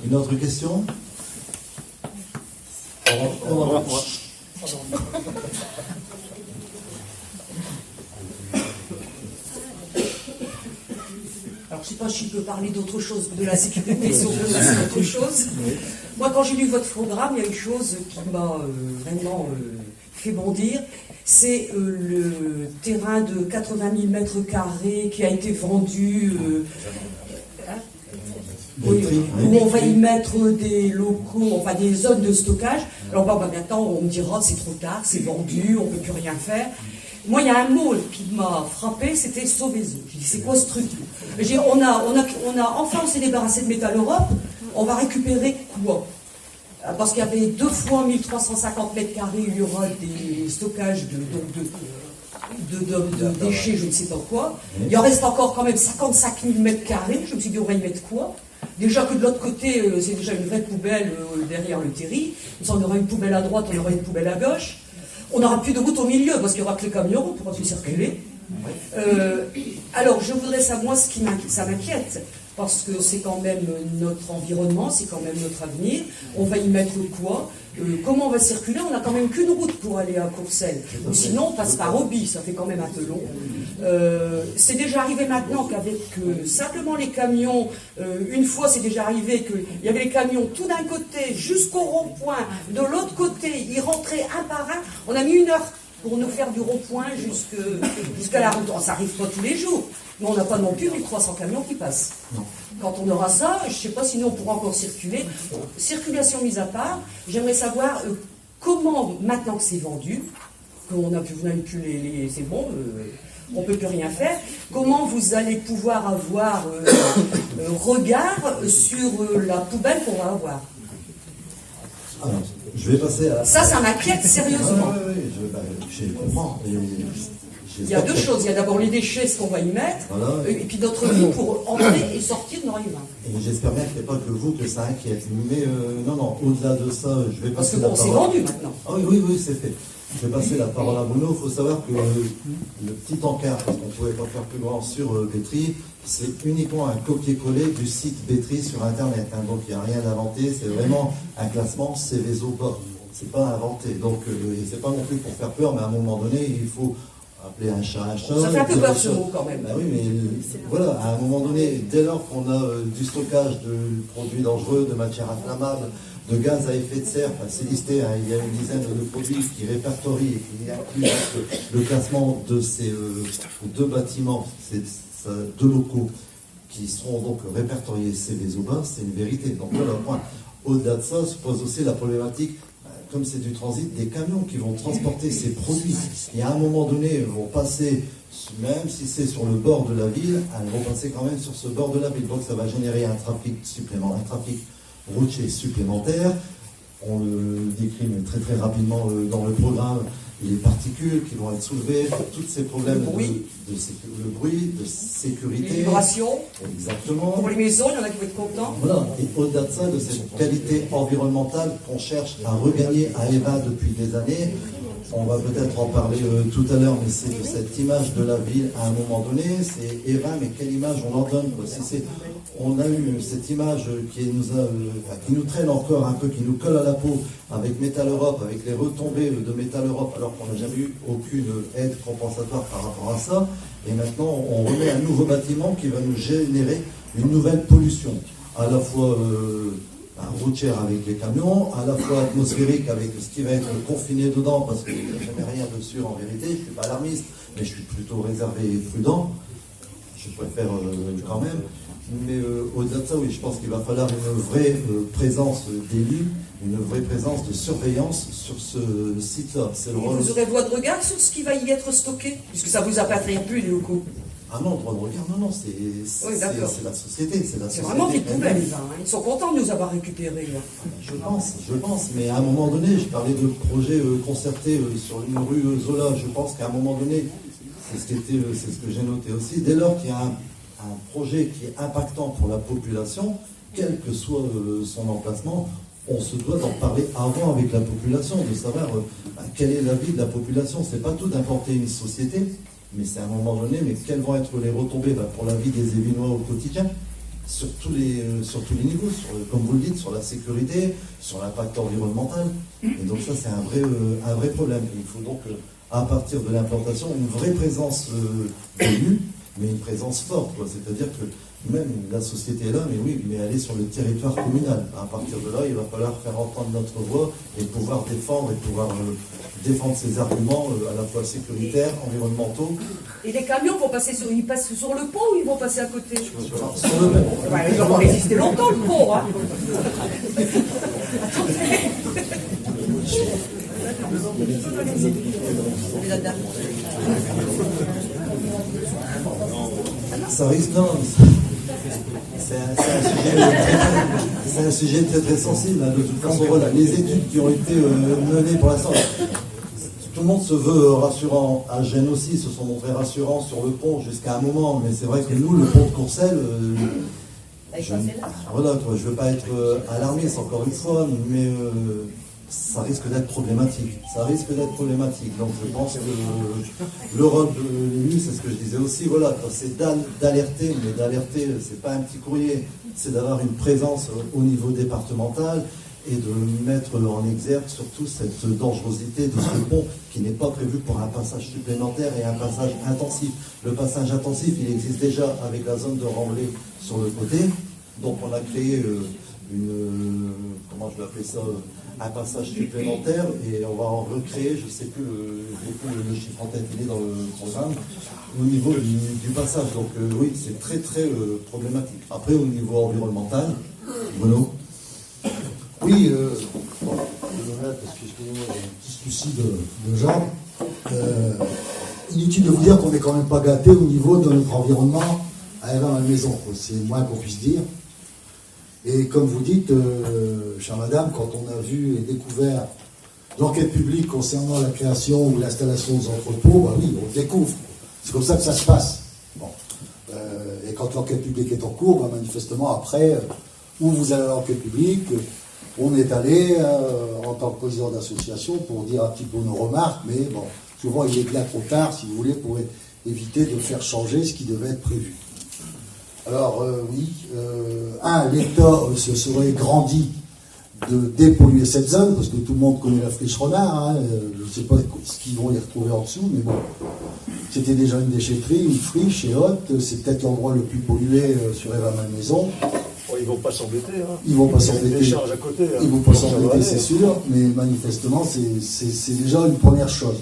Une autre question? Alors, je ne sais pas si je peux parler d'autre chose que de la sécurité, si on peut passer à autre chose. Moi, quand j'ai lu votre programme, il y a une chose qui m'a vraiment fait bondir. C'est le terrain de 80 000 mètres carrés qui a été vendu, où on va y mettre des locaux, enfin des zones de stockage. Alors maintenant, on me dira c'est trop tard, c'est vendu, on ne peut plus rien faire. Moi, il y a un mot qui m'a frappé, c'était Sauvezo. J'ai dit, c'est quoi ce truc? Enfin, on s'est débarrassé de Métal Europe, on va récupérer quoi? Parce qu'il y avait 2 fois 1350 mètres carrés, il y aura des stockages de déchets, je ne sais pas quoi. Il en reste encore quand même 55 000 mètres carrés, je me suis dit, on va y mettre quoi? Déjà que de l'autre côté, c'est déjà une vraie poubelle derrière le terri. On aura une poubelle à droite, on aura une poubelle à gauche. On n'aura plus de route au milieu, parce qu'il n'y aura que les camions, on ne pourra plus circuler. Alors, je voudrais savoir ce qui m'inquiète, parce que c'est quand même notre environnement, c'est quand même notre avenir. On va y mettre quoi? Comment on va circuler? On n'a quand même qu'une route pour aller à Courcelles. Ou sinon, on passe par Oby, ça fait quand même un peu long. C'est déjà arrivé maintenant qu'avec simplement les camions, une fois c'est déjà arrivé qu'il y avait les camions tout d'un côté jusqu'au rond-point, de l'autre côté, ils rentraient un par un. On a mis 1 heure pour nous faire du rond-point jusqu'à la route. Ça arrive pas tous les jours, mais on n'a pas non plus 1300 camions qui passent. Non. Quand on aura ça, je ne sais pas, sinon on pourra encore circuler. Circulation mise à part, j'aimerais savoir comment, maintenant que c'est vendu, qu'on n'a plus les c'est bon, on ne peut plus rien faire, comment vous allez pouvoir avoir regard sur la poubelle qu'on va avoir? Alors, je vais passer à... Ça m'inquiète sérieusement. Oui, je comprends. Il y a 2 choses. Il y a d'abord les déchets, ce qu'on va y mettre, voilà. Et puis notre vie pour entrer et sortir dans les mains. Et j'espère bien qu'il n'y a pas que vous que ça inquiète. Mais non, au-delà de ça, je vais passer la parole. Parce que c'est vendu maintenant. Ah oui, c'est fait. Je vais passer la parole à Bruno. Il faut savoir que le petit encart, parce qu'on ne pouvait pas faire plus grand sur Bétry, c'est uniquement un copier-coller du site Bétry sur Internet. Hein. Donc il n'y a rien d'inventé. C'est vraiment un classement Céveso bas. C'est pas inventé. Donc c'est pas non plus pour faire peur, mais à un moment donné, il faut appeler un chat un chat. Ça fait un peu peur ce mot quand même. Ben oui, mais voilà, à un moment donné, dès lors qu'on a du stockage de produits dangereux, de matières inflammables, de gaz à effet de serre, enfin, c'est listé, hein, il y a une dizaine de produits qui répertorient et qui incluent le classement de ces 2 bâtiments, ces 2 locaux qui seront donc répertoriés Céveso bas, c'est une vérité. Donc voilà, point. Au-delà de ça, se pose aussi la problématique, comme c'est du transit, des camions qui vont transporter ces produits. Et à un moment donné, vont passer, même si c'est sur le bord de la ville, elles vont passer quand même sur ce bord de la ville. Donc ça va générer un trafic supplémentaire, un trafic routier supplémentaire. On le décrit très très rapidement dans le programme, les particules qui vont être soulevées, tous ces problèmes le bruit, de sécurité. Les vibrations. Exactement. Pour les maisons, il y en a qui vont être contents. Voilà, et au-delà de ça, de cette qualité environnementale qu'on cherche à regagner à Évin depuis des années, on va peut-être en parler tout à l'heure, mais c'est de cette image de la ville à un moment donné, c'est Évin, mais quelle image on en donne, quoi. On a eu cette image qui nous traîne encore un peu, qui nous colle à la peau avec Métal Europe, avec les retombées de Métal Europe, alors qu'on n'a jamais eu aucune aide compensatoire par rapport à ça. Et maintenant, on remet un nouveau bâtiment qui va nous générer une nouvelle pollution, à la fois routière avec les camions, à la fois atmosphérique avec ce qui va être confiné dedans, parce qu'il n'y a jamais rien de sûr en vérité. Je ne suis pas alarmiste, mais je suis plutôt réservé et prudent. Je préfère quand même. Mais au-delà de ça, oui, je pense qu'il va falloir une vraie présence d'élus, une vraie présence de surveillance sur ce site-là. Vous aurez droit de regard sur ce qui va y être stocké, puisque ça ne vous appartient plus, les locaux. Ah non, droit de regard, non, c'est la société. C'est vraiment des poubelles, hein. Ils sont contents de nous avoir récupérés. Là. Je pense, mais à un moment donné, je parlais de projets concertés sur une rue Zola, je pense qu'à un moment donné, c'est ce que j'ai noté aussi, dès lors qu'il y a un projet qui est impactant pour la population, quel que soit son emplacement, on se doit d'en parler avant avec la population, de savoir quel est l'avis de la population. C'est pas tout d'importer une société, mais c'est à un moment donné, mais quelles vont être les retombées pour la vie des Évinois au quotidien. sur tous les niveaux, comme vous le dites, sur la sécurité, sur l'impact environnemental. Et donc ça, c'est un vrai problème. Il faut donc, à partir de l'implantation, une vraie présence d'élus, mais une présence forte, quoi. C'est-à-dire que même la société est là, mais oui, mais elle est sur le territoire communal. À partir de là, il va falloir faire entendre notre voix et pouvoir défendre ses arguments à la fois sécuritaires, environnementaux. Et les camions ils passent sur le pont ou ils vont passer à côté? Sur le pont. Ouais, ils vont résister longtemps, le pont, hein. Ça risque, non. C'est un sujet très très sensible. Hein. De toute façon, voilà, les études qui ont été menées pour l'instant, tout le monde se veut rassurant. À Gênes aussi, ils se sont montrés rassurants sur le pont jusqu'à un moment. Mais c'est vrai que nous, le pont de Courcelles, je ne veux pas être alarmiste encore une fois, mais ça risque d'être problématique. Donc je pense que le rôle de l'élu, c'est ce que je disais aussi, voilà, c'est d'alerter, mais d'alerter, c'est pas un petit courrier, c'est d'avoir une présence au niveau départemental et de mettre en exergue surtout cette dangerosité de ce pont qui n'est pas prévu pour un passage supplémentaire et un passage intensif. Le passage intensif, il existe déjà avec la zone de remblai sur le côté, donc on a créé comment je vais appeler ça, un passage supplémentaire et on va en recréer, je ne sais plus le chiffre en tête, il est dans le programme, au niveau du passage. Donc oui, c'est très très problématique. Après, au niveau environnemental, Bruno. Oui, parce que excusez-moi, il y a un petit souci de genre. Inutile de vous dire qu'on n'est quand même pas gâté au niveau de notre environnement à la maison, c'est le moins qu'on puisse dire. Et comme vous dites, chère madame, quand on a vu et découvert l'enquête publique concernant la création ou l'installation des entrepôts, bah oui, on découvre. C'est comme ça que ça se passe. Bon. Et quand l'enquête publique est en cours, bah manifestement après, où vous allez à l'enquête publique, on est allé en tant que président d'association pour dire un petit peu nos remarques, mais bon, souvent il est bien trop tard, si vous voulez, pour éviter de faire changer ce qui devait être prévu. Alors oui, l'État se serait grandi de dépolluer cette zone, parce que tout le monde connaît la friche Renard, hein, je ne sais pas ce qu'ils vont y retrouver en dessous, mais bon, c'était déjà une déchetterie, une friche et haute, c'est peut-être l'endroit le plus pollué sur Eva-Malmaison. Oh, ils ne vont pas s'embêter. Hein. Ils vont pas s'embêter. Des charges à côté. Hein. Ils vont pas s'embêter, c'est sûr, mais manifestement, c'est déjà une première chose.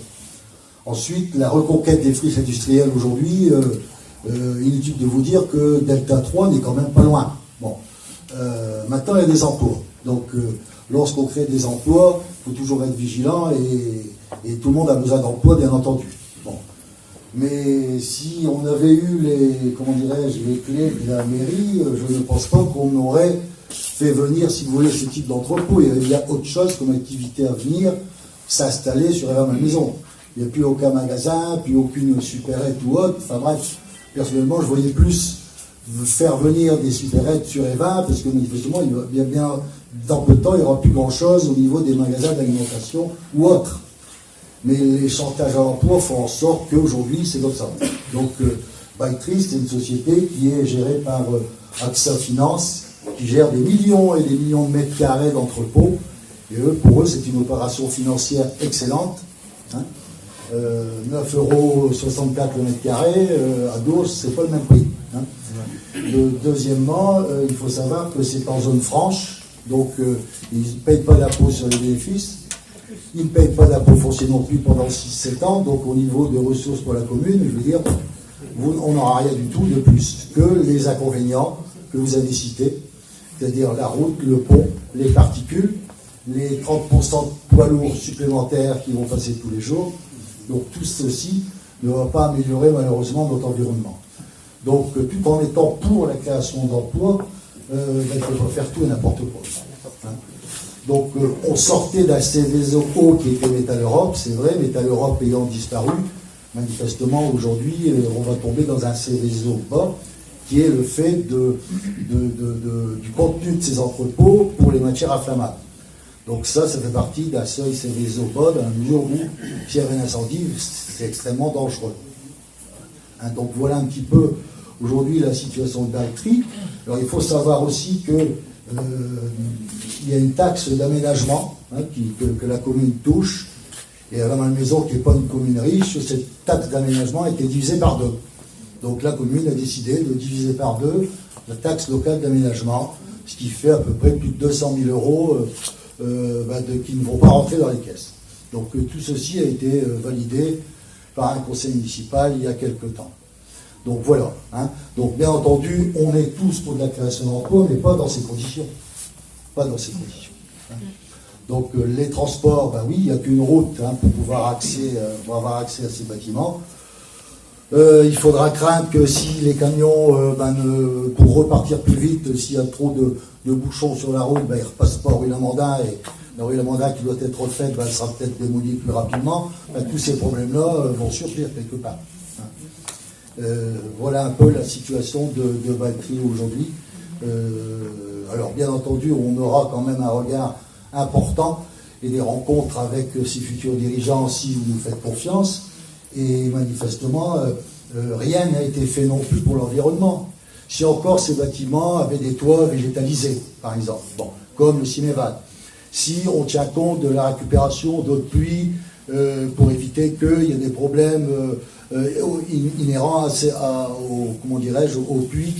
Ensuite, la reconquête des friches industrielles aujourd'hui, inutile de vous dire que Delta 3 n'est quand même pas loin. Bon. Maintenant, il y a des emplois. Donc, lorsqu'on crée des emplois, il faut toujours être vigilant et tout le monde a besoin d'emplois, bien entendu. Bon. Mais si on avait eu les clés de la mairie, je ne pense pas qu'on aurait fait venir, si vous voulez, ce type d'entrepôt. Il y a autre chose comme activité à venir, s'installer sur la maison. Il n'y a plus aucun magasin, plus aucune supérette ou autre. Enfin bref, personnellement, je voyais plus faire venir des supérettes sur Eva, parce que manifestement, il y a bien, dans peu de temps, il n'y aura plus grand-chose au niveau des magasins d'alimentation ou autres. Mais les chantages à l'emploi font en sorte qu'aujourd'hui, c'est comme ça. Donc, Bytree, c'est une société qui est gérée par AXA Finance, qui gère des millions et des millions de mètres carrés d'entrepôts. Et pour eux, c'est une opération financière excellente. Hein. 9,64 € le mètre carré, à Dours, c'est pas le même prix. Hein. Deuxièmement, il faut savoir que c'est en zone franche, donc ils ne payent pas d'impôt sur les bénéfices, ils ne payent pas d'impôt foncier non plus pendant 6-7 ans, donc au niveau de ressources pour la commune, je veux dire, on n'aura rien du tout de plus que les inconvénients que vous avez cités, c'est-à-dire la route, le pont, les particules, les 30% de poids lourds supplémentaires qui vont passer tous les jours. Donc tout ceci ne va pas améliorer malheureusement notre environnement. Donc tout en étant pour la création d'emplois, il ne faut pas faire tout et n'importe quoi. Hein. Donc on sortait d'un Céveso qui était Métal Europe, c'est vrai, Métal Europe ayant disparu, manifestement aujourd'hui on va tomber dans un Céveso bas, qui est le fait du contenu de ces entrepôts pour les matières inflammables. Donc ça fait partie d'un seuil Céveso bas, dans la mesure où s'il y avait un incendie, c'est extrêmement dangereux. Hein, donc voilà un petit peu aujourd'hui la situation de Valtry. Alors il faut savoir aussi que il y a une taxe d'aménagement que la commune touche. Et à la Malmaison, qui n'est pas une commune riche, cette taxe d'aménagement a été divisée par 2. Donc la commune a décidé de diviser par 2 la taxe locale d'aménagement, ce qui fait à peu près plus de 200 000 euros qui ne vont pas rentrer dans les caisses. Donc tout ceci a été validé par un conseil municipal il y a quelque temps. Donc voilà. Donc bien entendu, on est tous pour de la création d'emplois, mais pas dans ces conditions. Pas dans ces conditions. Donc les transports, oui, il n'y a qu'une route pour pouvoir avoir accès à ces bâtiments. Il faudra craindre que si les camions, pour repartir plus vite, s'il y a trop de bouchons sur la route, ils ne repassent pas rue Lamandin, et la rue Lamandin qui doit être refaite, elle sera peut-être démolie plus rapidement. Tous ces problèmes-là vont surgir quelque part. Voilà un peu la situation de Valtry aujourd'hui. Alors bien entendu, on aura quand même un regard important et des rencontres avec ces futurs dirigeants si vous nous faites confiance. Et manifestement, rien n'a été fait non plus pour l'environnement. Si encore ces bâtiments avaient des toits végétalisés, par exemple, comme le Cimévad. Si on tient compte de la récupération d'eau de pluie pour éviter qu'il y ait des problèmes inhérents aux pluies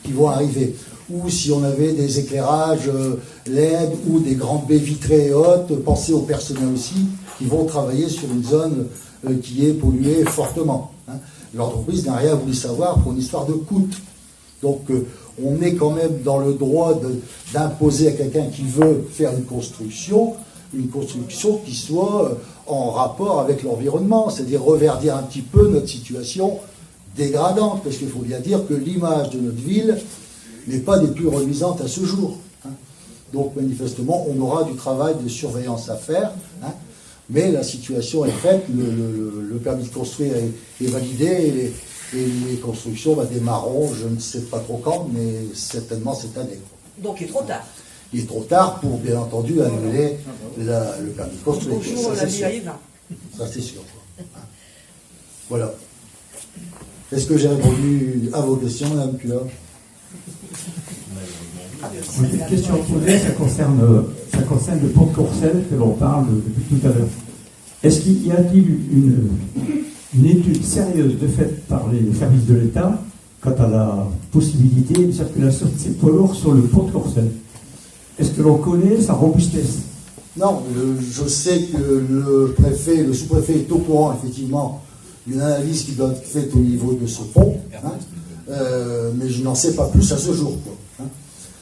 qui vont arriver. Ou si on avait des éclairages LED ou des grandes baies vitrées hautes, pensez au personnel aussi, qui vont travailler sur une zone qui est polluée fortement. L'entreprise n'a rien voulu savoir pour une histoire de coût. Donc on est quand même dans le droit d'imposer à quelqu'un qui veut faire une construction qui soit en rapport avec l'environnement, c'est-à-dire reverdir un petit peu notre situation dégradante, parce qu'il faut bien dire que l'image de notre ville n'est pas des plus reluisantes à ce jour. Donc manifestement, on aura du travail de surveillance à faire, mais la situation est faite, le permis de construire est validé, et les constructions démarreront, je ne sais pas trop quand, mais certainement cette année. Donc il est trop tard. Il est trop tard pour, bien entendu, annuler le permis de construire. Bonjour, la vie arrive. Ça, c'est sûr. Voilà. Est-ce que j'ai répondu à vos questions, Madame Pula? Une question posée, ça concerne le pont de Courcelles que l'on parle depuis tout à l'heure. Est-ce qu'il y a-t-il une étude sérieuse de fait par les services de l'État quant à la possibilité de circulation de ces poids lourds sur le pont de Courcelles? Est-ce que l'on connaît sa robustesse? Non, je sais que le sous-préfet est au courant, effectivement, d'une analyse qui doit être faite au niveau de ce pont, mais je n'en sais pas plus à ce jour.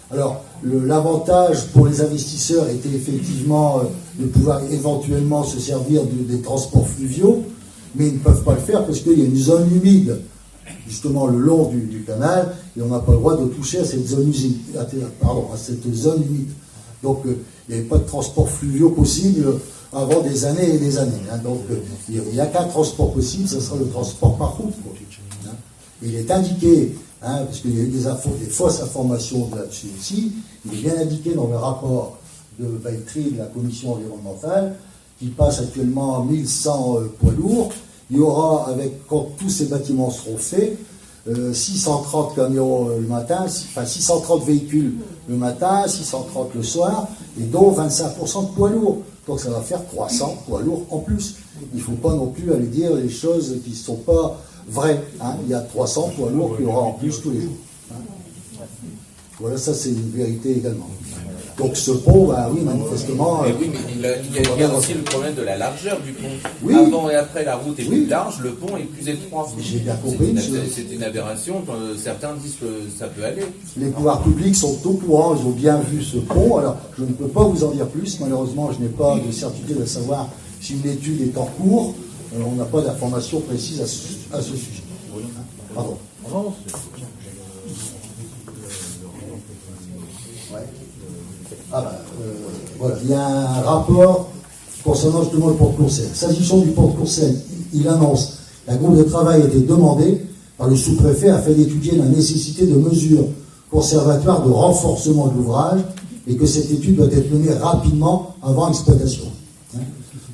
Alors, l'avantage pour les investisseurs était effectivement de pouvoir éventuellement se servir des transports fluviaux, mais ils ne peuvent pas le faire parce qu'il y a une zone humide, justement le long du canal, et on n'a pas le droit de toucher à cette zone humide. Donc, il n'y avait pas de transport fluviaux possible avant des années et des années. Donc, il n'y a qu'un transport possible, ce sera le transport par route. Il est indiqué, parce qu'il y a eu des fausses informations là-dessus aussi, il est bien indiqué dans le rapport de Valtry de la commission environnementale, qui passe actuellement à 1100 poids lourds. Il y aura, quand tous ces bâtiments seront faits, 630 camions le matin, 630 véhicules le matin, 630 le soir, et dont 25% de poids lourds. Donc ça va faire 300 poids lourds en plus. Il ne faut pas non plus aller dire les choses qui ne sont pas vraies. Il y a 300 poids lourds qu'il y aura en plus tous les jours. Voilà, ça c'est une vérité également. Donc ce pont, oui, manifestement... Mais oui, mais il y a aussi le problème de la largeur du pont. Oui. Avant et après, la route est plus large, le pont est plus étroit. J'ai bien compris. C'est une aberration. Certains disent que ça peut aller. Les pouvoirs publics sont au courant, ils ont bien vu ce pont. Alors, je ne peux pas vous en dire plus. Malheureusement, je n'ai pas de certitude à savoir si une étude est en cours. On n'a pas d'informations précises à ce sujet. Pardon. Ouais. Voilà, il y a un rapport concernant justement le pont de Courcelles. S'agissant du pont de Courcelles, il annonce qu'un groupe de travail a été demandé par le sous-préfet afin d'étudier la nécessité de mesures conservatoires de renforcement de l'ouvrage et que cette étude doit être menée rapidement avant exploitation.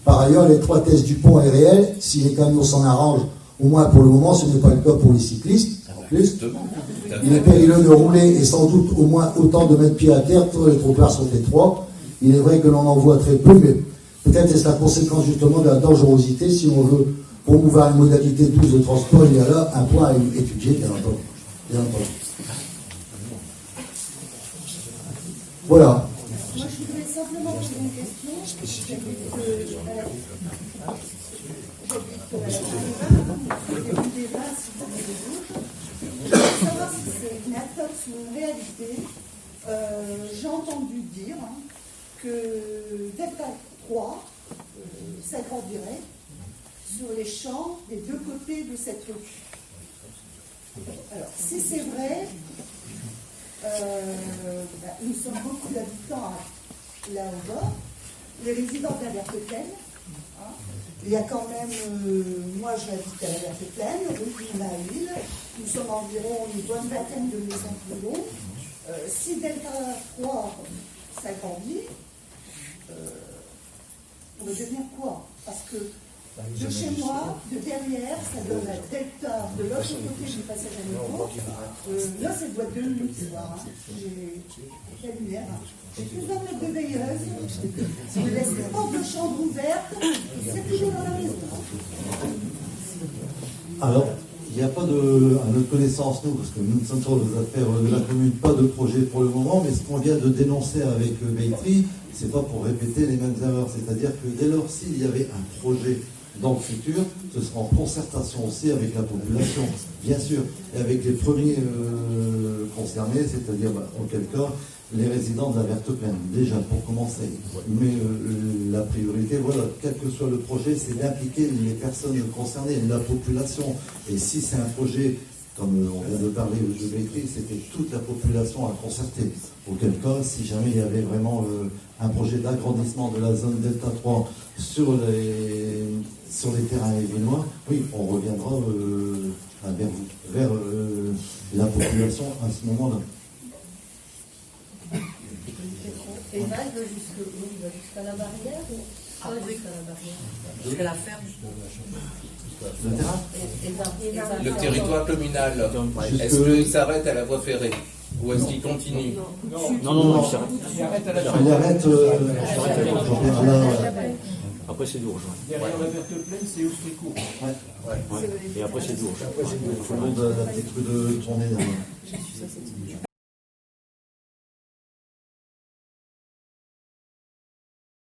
Par ailleurs, l'étroitesse du pont est réelle. Si les camions s'en arrangent, au moins pour le moment, ce n'est pas le cas pour les cyclistes. Plus. Tout à Il est fait. périlleux de rouler et sans doute au moins autant de mettre pied à terre, tant les trottoirs sont étroits. Il est vrai que l'on en voit très peu, mais peut-être est-ce la conséquence justement de la dangerosité. Si on veut promouvoir une modalité douce de transport, il y a là un point à étudier, bien entendu. Bien entendu. Voilà. Moi, je voudrais simplement poser une question. J'habite au début des Vins, si vous voulez les Vosges. Je voudrais savoir si c'est une intox ou une réalité. J'ai entendu dire que Delta 3 s'agrandirait sur les champs des deux côtés de cette rue. Alors, si c'est vrai, nous sommes beaucoup d'habitants là au bord, les résidents de la Verte-Plaine. Il y a quand même, moi j'habite à la Verte-Plaine, rue de la ville, nous sommes environ une bonne vingtaine de maisons plus longues. Si Delta 3 s'agrandit, on va devenir quoi? Parce que de chez moi, de derrière, ça donne la Delta, de l'autre côté du passage à niveau. Là, c'est boîte de nuit, tu vois. J'ai la lumière. J'ai plus d'un mètre de veilleuse. Je laisse les portes de chambre ouvertes. C'est toujours dans la maison. Alors, il n'y a pas de, à notre connaissance, nous, parce que nous ne sommes pas aux affaires de la commune, pas de projet pour le moment, mais ce qu'on vient de dénoncer avec Beltry, c'est pas pour répéter les mêmes erreurs. C'est-à-dire que dès lors, s'il y avait un projet dans le futur, ce sera en concertation aussi avec la population, bien sûr, et avec les premiers concernés, c'est-à-dire, auquel cas, les résidents de la Verte-Plaine, déjà, pour commencer. Mais la priorité, voilà, quel que soit le projet, c'est d'impliquer les personnes concernées, la population. Et si c'est un projet, comme on vient de parler au jeu Beltry, c'était toute la population à concerter. Auquel cas, si jamais il y avait vraiment un projet d'agrandissement de la zone Delta 3 sur les terrains évilnois, oui, on reviendra vers la population à ce moment-là. Et il va jusqu'à la barrière ou pas jusqu'à la barrière? Jusqu'à la ferme. Le terrain Le territoire communal, est-ce qu'il s'arrête à la voie ferrée? Ou est-ce qu'il continue? Non, Il arrête, Jean-Pierre, là, Après, c'est Dourges. Derrière la Verte-Plaine, c'est Austricourt. Et après, c'est Dourges. tout le monde a la petite rue de tournée.